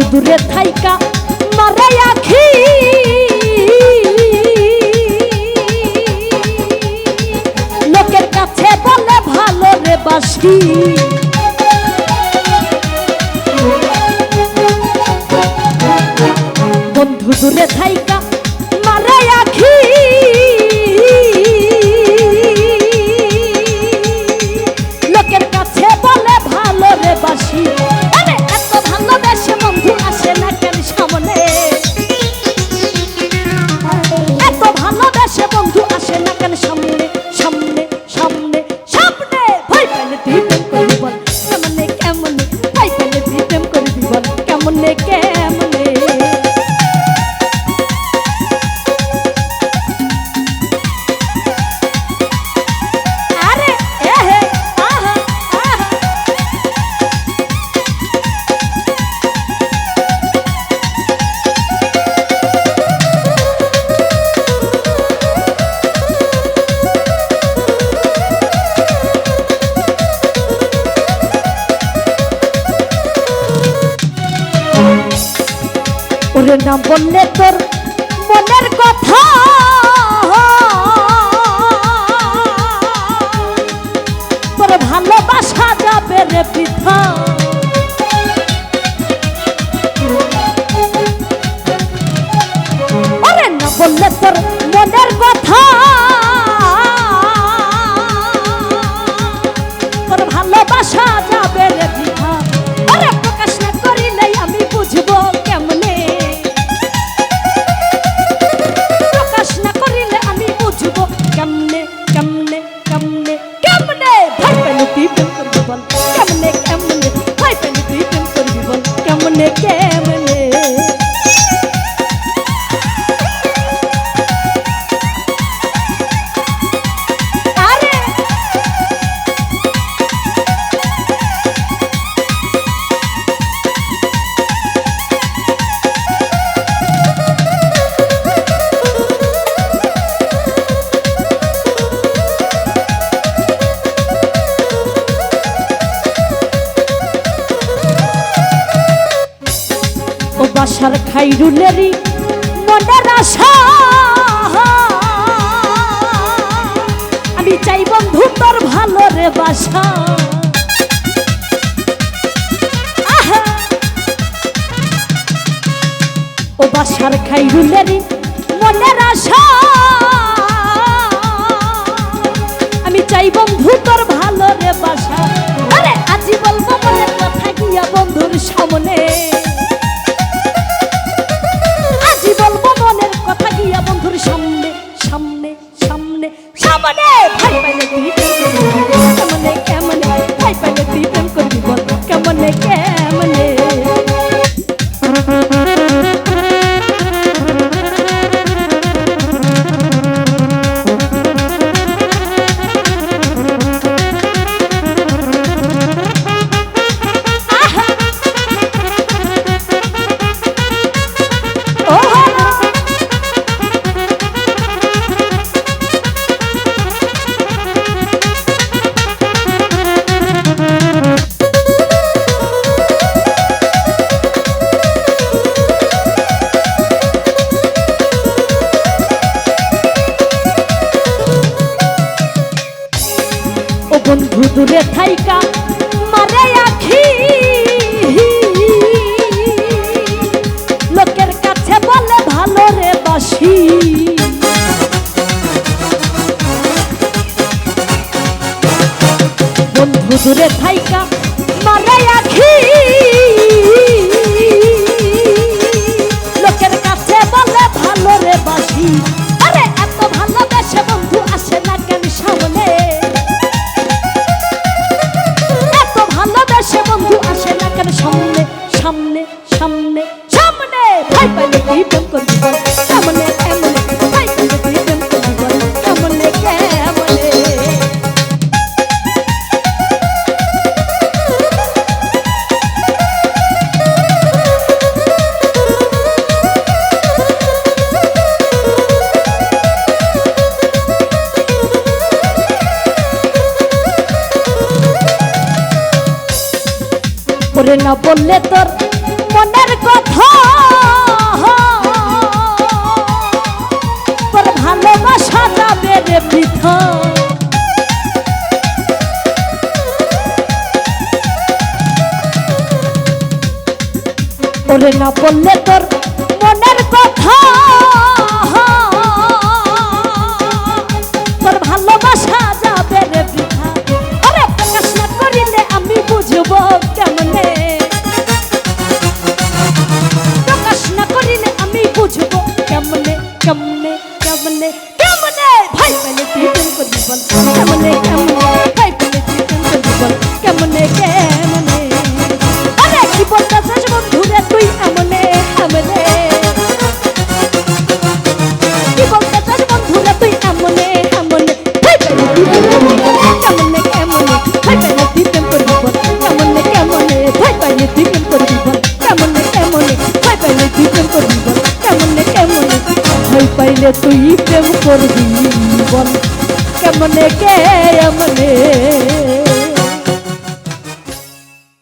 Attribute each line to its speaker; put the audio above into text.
Speaker 1: বন্ধু দূরে থাইকা মারে আখি লোকের কাছে বলে ভালো রে বাসি বন্ধু দূরে থাইকা মারে আখি লোকের কাছে বলে ভালো রে বাসি আরে এত ভালোবেসে বন্ধু আসে না কেন সামনে এত ভালোবেসে বন্ধু আসে না কেন সামনে সামনে সামনে সামনে ভয় পেলে তুই প্রেম করবি বল কেমনে কেমনে ভয় পেলে তুই প্রেম করবি বল কেমনে কেমনে ওরে না বললে তোর মনের কথা তোর ভালোবাসা যাবে রে বৃথা ওরে না বললে তোর মনের কথা তোর ভালোবাসা যাবে রে বৃথা ওরে প্রকাশ না করিলে আমি বুঝবো কেমনে কেমনে কেমনে কেমনে কেমনে ভাই পেলে তুই প্রেম করবি বল কেমনে কেমনে ভাই পেলে তুই প্রেম করবি বল কেমনে কেমনে বাসার খাইরুলেরই মনের আশা আমি চাই বন্ধু তোর ভালো রে বাসা ও বাসার খাইরুলেরই মনের আশা আমি চাই বন্ধু তোর ভালো রে বাসা আরে আজি বলবো মনের কথা গিয়া বন্ধুর সামনে বন্ধুর সামনে সামনে সামনে সামনে ভাই পাইলে তুই কেমনে কেমনে ভাই পাইলে তুই প্রেম করবি বল কেমনে কেমনে বন্ধু দূরে থাইকা মারে আখি লোকের কাছে বলে ভালো রে বাসি বন্ধু দূরে থাইকা মারে আখি লোকের কাছে বলে ভালো রে বাসি আরে এত ভালোবেসে বন্ধু আসে না কেন সামনে বন্ধু আসে না কেন সামনে সামনে সামনে সামনে ভাই পাইলে তুই প্রেম করবি বল কেমনে কেমনে ভাই পাইলে তুই প্রেম করবি বল কেমনে কেমনে করে না বললে তোর মনের কথা তোর ভালোবাসা যাবে রে বৃথা ওরে না বললে তোর মনের কথা তোর ভালোবাসা যাবে রে বৃথা ওরে প্রকাশ না করিলে আমি বুঝবো কেমনে প্রকাশ না করিলে আমি বুঝবো কেমনে কেমনে কেমনে কেমনে ভাই পেলে তুই প্রেম করবি বল কেমনে কেমনে ভাই পেলে তুই প্রেম করবি বল কেমনে কেমনে আরে কি বলতেছিস বন্ধুরে তুই এমনে এমনে কি বলতেছিস বন্ধুরে তুই এমনে এমনে ভাই পেলে তুই প্রেম করবি বল কেমনে কেমনে ভাই পেলে তুই প্রেম করবি বল কেমনে কেমনে ভাই পেলে তুই প্রেম করবি বল কেমনে কেমনে ভাই পেলে তুই প্রেম করবি বল কেমনে কেমনে ভাই পাইলে তুই প্রেম করবি বল কেমনে কেমনে